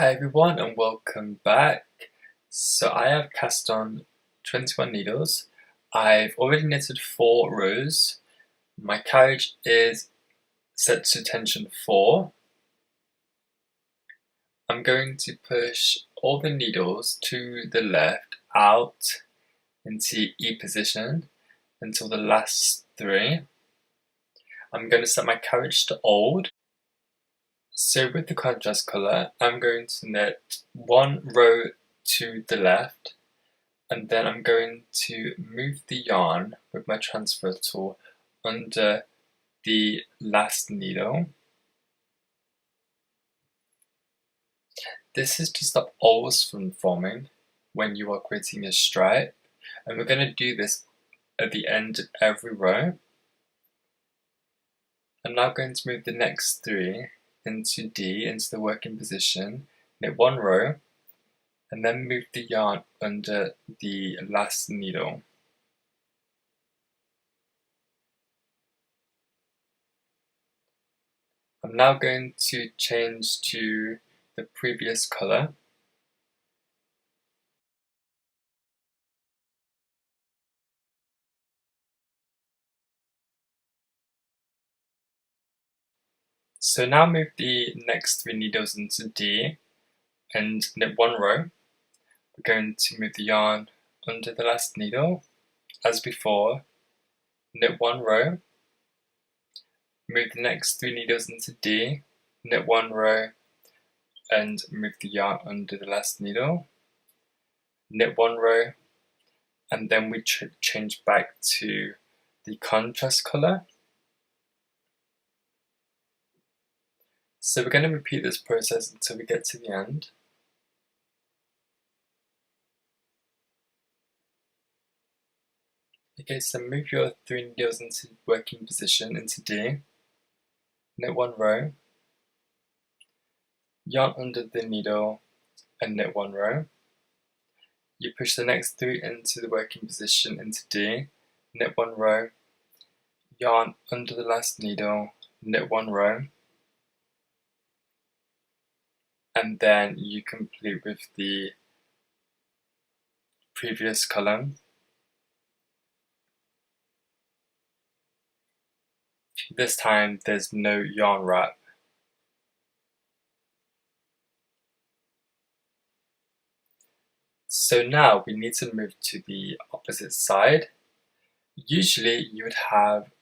Hi everyone and welcome back. So I have cast on 21 needles. I've already knitted 4 rows. My carriage is set to tension 4. I'm going to push all the needles to the left out into E position until the last 3. I'm going to set my carriage to old. So with the contrast colour, I'm going to knit 1 row to the left, and then I'm going to move the yarn with my transfer tool under the last needle. This is to stop holes from forming when you are creating a stripe, and we're going to do this at the end of every row. I'm now going to move the next 3 into D, into the working position, knit 1 row, and then move the yarn under the last needle. I'm now going to change to the previous colour. So now move the next 3 needles into D and knit 1 row. We're going to move the yarn under the last needle, as before, knit 1 row, move the next 3 needles into D, knit 1 row, and move the yarn under the last needle, knit 1 row, and then we change back to the contrast colour. So we're going to repeat this process until we get to the end. Okay, so move your 3 needles into working position into D, knit 1 row, yarn under the needle and knit 1 row. You push the next 3 into the working position into D, knit 1 row, yarn under the last needle, knit 1 row, and then you complete with the previous column. This time there's no yarn wrap. So now we need to move to the opposite side. Usually you would have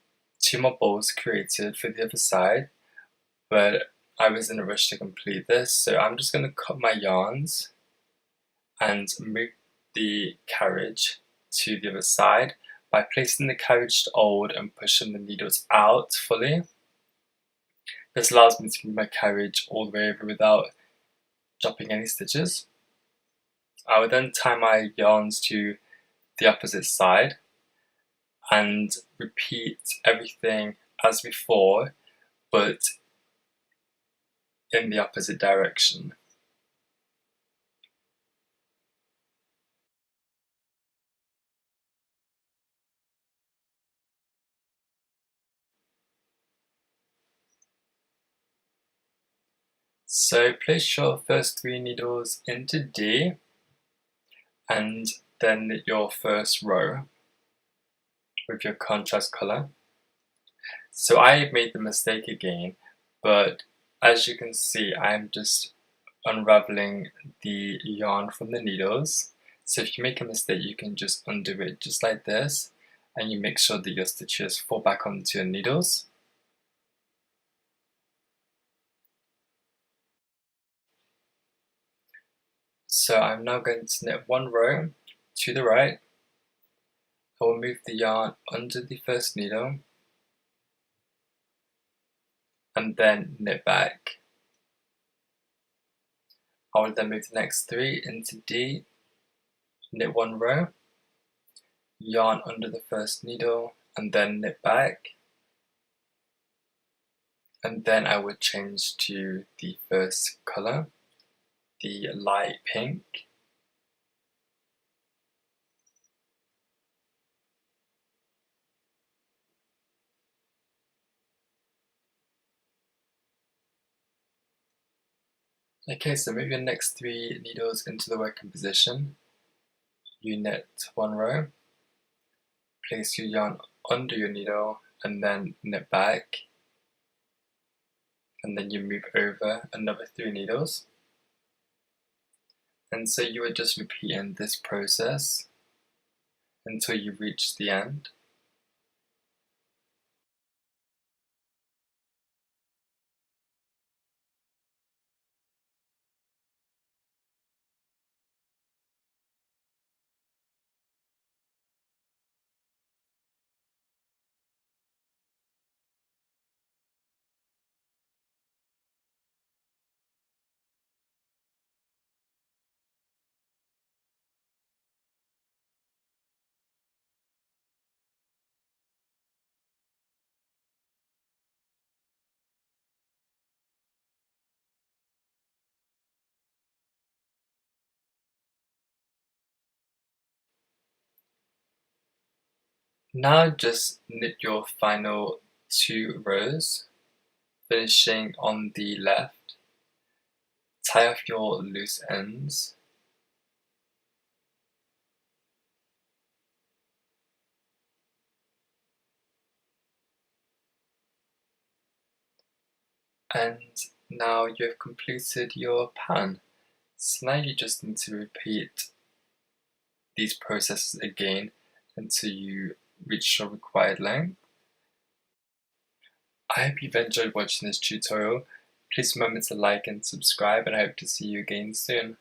2 more balls created for the other side, but I was in a rush to complete this, so I'm just going to cut my yarns and move the carriage to the other side by placing the carriage to old and pushing the needles out fully. This allows me to move my carriage all the way over without dropping any stitches. I will then tie my yarns to the opposite side and repeat everything as before, but in the opposite direction. So place your first 3 needles into D and then knit your first row with your contrast colour. So I made the mistake again, but as you can see, I'm just unraveling the yarn from the needles. So if you make a mistake, you can just undo it just like this, and you make sure that your stitches fall back onto your needles. So I'm now going to knit 1 row to the right. I will move the yarn under the first needle and then knit back. I will then move the next 3 into D, knit 1 row, yarn under the first needle and then knit back, and then I would change to the first colour, the light pink. Okay, so move your next 3 needles into the working position. You knit 1 row, place your yarn under your needle, and then knit back, and then you move over another 3 needles. And so you are just repeating this process until you reach the end. Now just knit your final 2 rows, finishing on the left. Tie off your loose ends. And now you've completed your pattern. So now you just need to repeat these processes again until you reach your required length. I hope you've enjoyed watching this tutorial. Please remember to like and subscribe, and I hope to see you again soon.